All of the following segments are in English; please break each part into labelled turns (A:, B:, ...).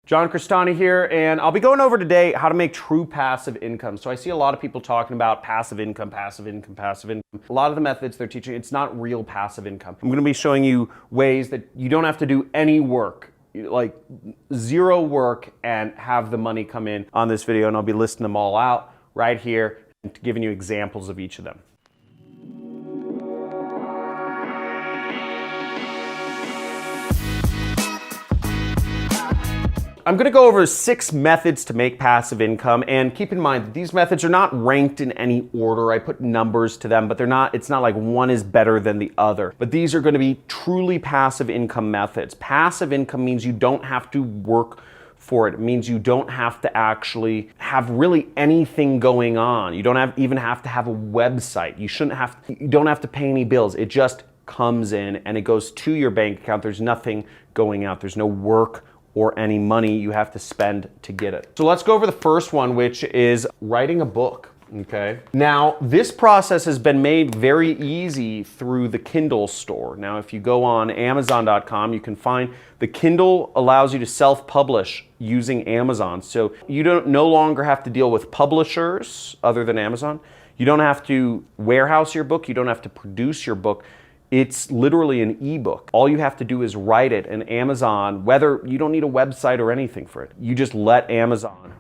A: John Crestani here, and I'll be going over today how to make true passive income. So I see a lot of people talking about passive income, passive income, passive income. A lot of the methods they're teaching, it's not real passive income. I'm gonna be showing you ways that you don't have to do any work, like zero work, and have the money come in on this video, and I'll be listing them all out right here and giving you examples of each of them. I'm going to go over 6 methods to make passive income, and keep in mind that these methods are not ranked in any order. I put numbers to them, but it's not like one is better than the other. But these are going to be truly passive income methods. Passive income means you don't have to work for it. It means you don't have to actually have really anything going on. You don't even have to have a website. You don't have to pay any bills. It just comes in and it goes to your bank account. There's nothing going out. There's no work or any money you have to spend to get it. So let's go over the first one, which is writing a book, okay? Now, this process has been made very easy through the Kindle store. Now, if you go on Amazon.com, you can find the Kindle allows you to self-publish using Amazon. So you no longer have to deal with publishers other than Amazon. You don't have to warehouse your book. You don't have to produce your book. It's literally an ebook. All you have to do is write it, and Amazon, whether you don't need a website or anything for it, you just let Amazon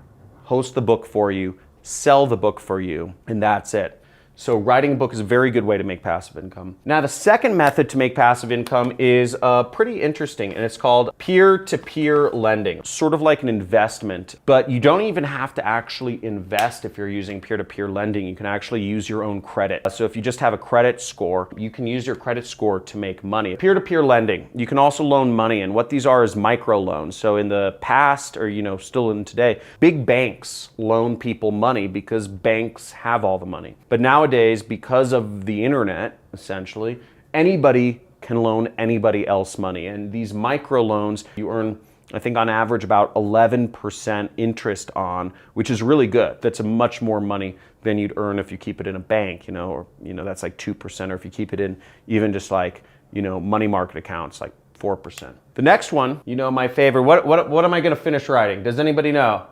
A: host the book for you, sell the book for you, and that's it. So writing a book is a very good way to make passive income. Now, the second method to make passive income is pretty interesting, and it's called peer-to-peer lending. Sort of like an investment, but you don't even have to actually invest if you're using peer-to-peer lending. You can actually use your own credit. So if you just have a credit score, you can use your credit score to make money. Peer-to-peer lending, you can also loan money, and what these are is microloans. So in the past, or still in today, big banks loan people money because banks have all the money. But nowadays, because of the internet, essentially, anybody can loan anybody else money. And these microloans, you earn, I think on average, about 11% interest on, which is really good. That's much more money than you'd earn if you keep it in a bank, or that's like 2%, or if you keep it in even just like, money market accounts, like 4%. The next one, my favorite, what am I gonna finish writing? Does anybody know?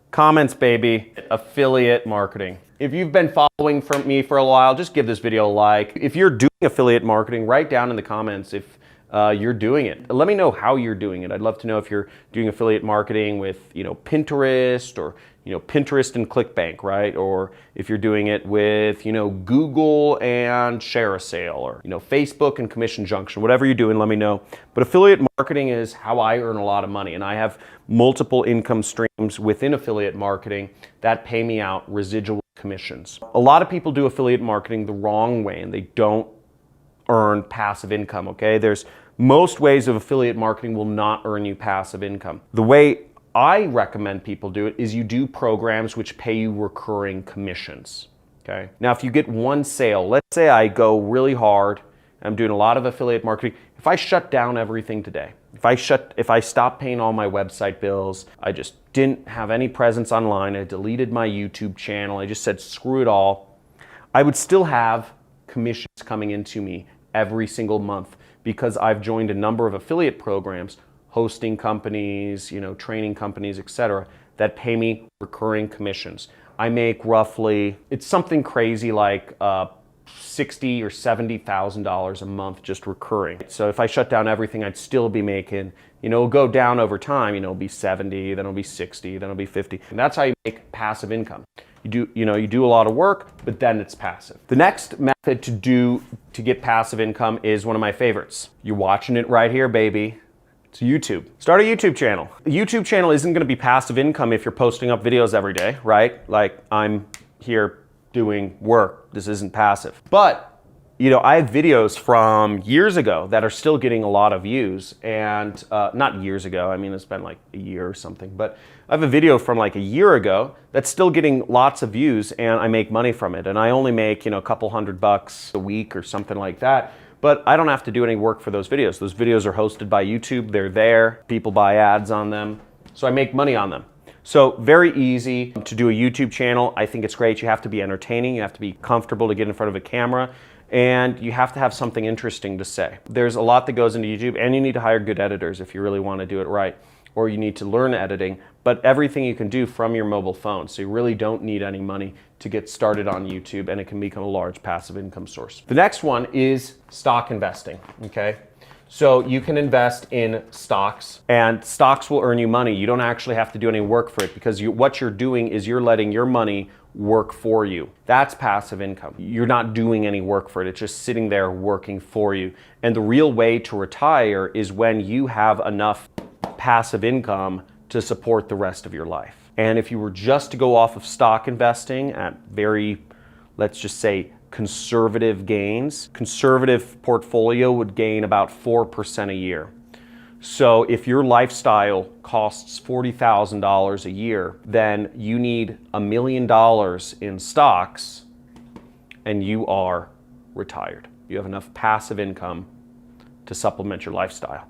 A: Comments, baby. Affiliate marketing. If you've been following me for a while, just give this video a like. If you're doing affiliate marketing, write down in the comments if you're doing it. Let me know how you're doing it. I'd love to know if you're doing affiliate marketing with, Pinterest, or, Pinterest and ClickBank, right? Or if you're doing it with, Google and Share a Sale, or, Facebook and Commission Junction. Whatever you're doing, let me know. But affiliate marketing is how I earn a lot of money, and I have multiple income streams within affiliate marketing that pay me out residual commissions. A lot of people do affiliate marketing the wrong way, and they don't earn passive income, okay? Most ways of affiliate marketing will not earn you passive income. The way I recommend people do it is you do programs which pay you recurring commissions, okay? Now, if you get one sale, let's say I go really hard, I'm doing a lot of affiliate marketing. If I shut down everything today, if I stop paying all my website bills, I just didn't have any presence online, I deleted my YouTube channel, I just said screw it all, I would still have commissions coming into me every single month because I've joined a number of affiliate programs, hosting companies, training companies, etc., that pay me recurring commissions. I make roughly, it's something crazy like $60,000 or $70,000 a month just recurring. So if I shut down everything, I'd still be making, it'll go down over time, it'll be 70, then it'll be 60, then it'll be 50. And that's how you make passive income. You do a lot of work, but then it's passive. The next method to get passive income is one of my favorites. You're watching it right here, baby. It's YouTube. Start a YouTube channel. A YouTube channel isn't gonna be passive income if you're posting up videos every day, right? Like I'm here doing work. This isn't passive. But, I have videos from years ago that are still getting a lot of views, and not years ago, I mean, it's been like a year or something, but I have a video from like a year ago that's still getting lots of views, and I make money from it. And I only make, a couple $100 a week or something like that. But I don't have to do any work for those videos. Those videos are hosted by YouTube. They're there. People buy ads on them. So I make money on them. So very easy to do a YouTube channel. I think it's great. You have to be entertaining. You have to be comfortable to get in front of a camera. And you have to have something interesting to say. There's a lot that goes into YouTube, and you need to hire good editors if you really want to do it right. or you need to learn editing, but everything you can do from your mobile phone. So you really don't need any money to get started on YouTube, and it can become a large passive income source. The next one is stock investing, okay? So you can invest in stocks, and stocks will earn you money. You don't actually have to do any work for it, because what you're doing is you're letting your money work for you. That's passive income. You're not doing any work for it. It's just sitting there working for you. And the real way to retire is when you have enough passive income to support the rest of your life. And if you were just to go off of stock investing at very, let's just say, conservative gains, conservative portfolio would gain about 4% a year. So if your lifestyle costs $40,000 a year, then you need $1 million in stocks and you are retired. You have enough passive income to supplement your lifestyle,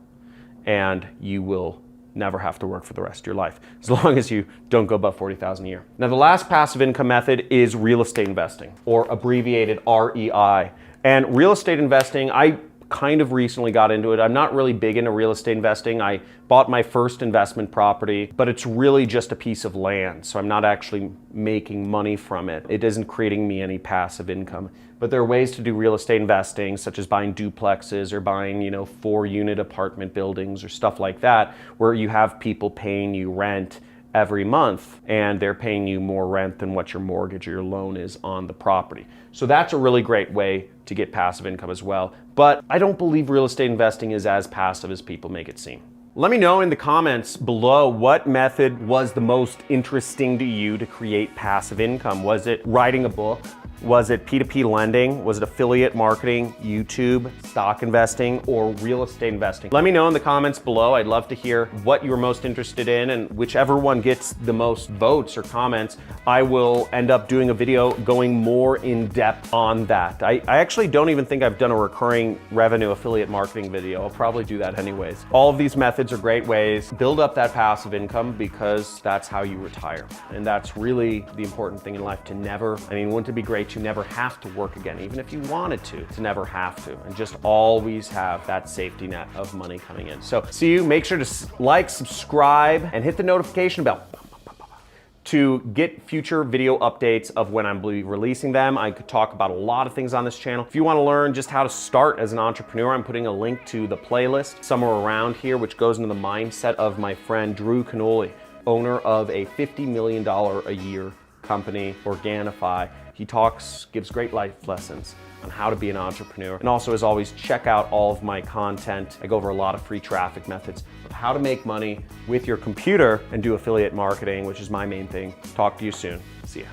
A: and you will never have to work for the rest of your life, as long as you don't go above $40,000 a year. Now, the last passive income method is real estate investing, or abbreviated REI. And real estate investing, I kind of recently got into it. I'm not really big into real estate investing. I bought my first investment property, but it's really just a piece of land. So I'm not actually making money from it. It isn't creating me any passive income. But there are ways to do real estate investing, such as buying duplexes or buying, 4-unit apartment buildings or stuff like that, where you have people paying you rent every month, and they're paying you more rent than what your mortgage or your loan is on the property. So that's a really great way to get passive income as well. But I don't believe real estate investing is as passive as people make it seem. Let me know in the comments below what method was the most interesting to you to create passive income. Was it writing a book? Was it P2P lending? Was it affiliate marketing, YouTube, stock investing, or real estate investing? Let me know in the comments below. I'd love to hear what you're most interested in, and whichever one gets the most votes or comments, I will end up doing a video going more in depth on that. I actually don't even think I've done a recurring revenue affiliate marketing video. I'll probably do that anyways. All of these methods are great ways. Build up that passive income, because that's how you retire. And that's really the important thing in life, to never, wouldn't it be great to never have to work again, even if you wanted to never have to, and just always have that safety net of money coming in. So see you, make sure to like, subscribe, and hit the notification bell to get future video updates of when I'm releasing them. I could talk about a lot of things on this channel. If you want to learn just how to start as an entrepreneur, I'm putting a link to the playlist somewhere around here, which goes into the mindset of my friend Drew Canoli, owner of a $50 million a year company, Organifi. He gives great life lessons on how to be an entrepreneur. And also, as always, check out all of my content. I go over a lot of free traffic methods of how to make money with your computer and do affiliate marketing, which is my main thing. Talk to you soon. See ya.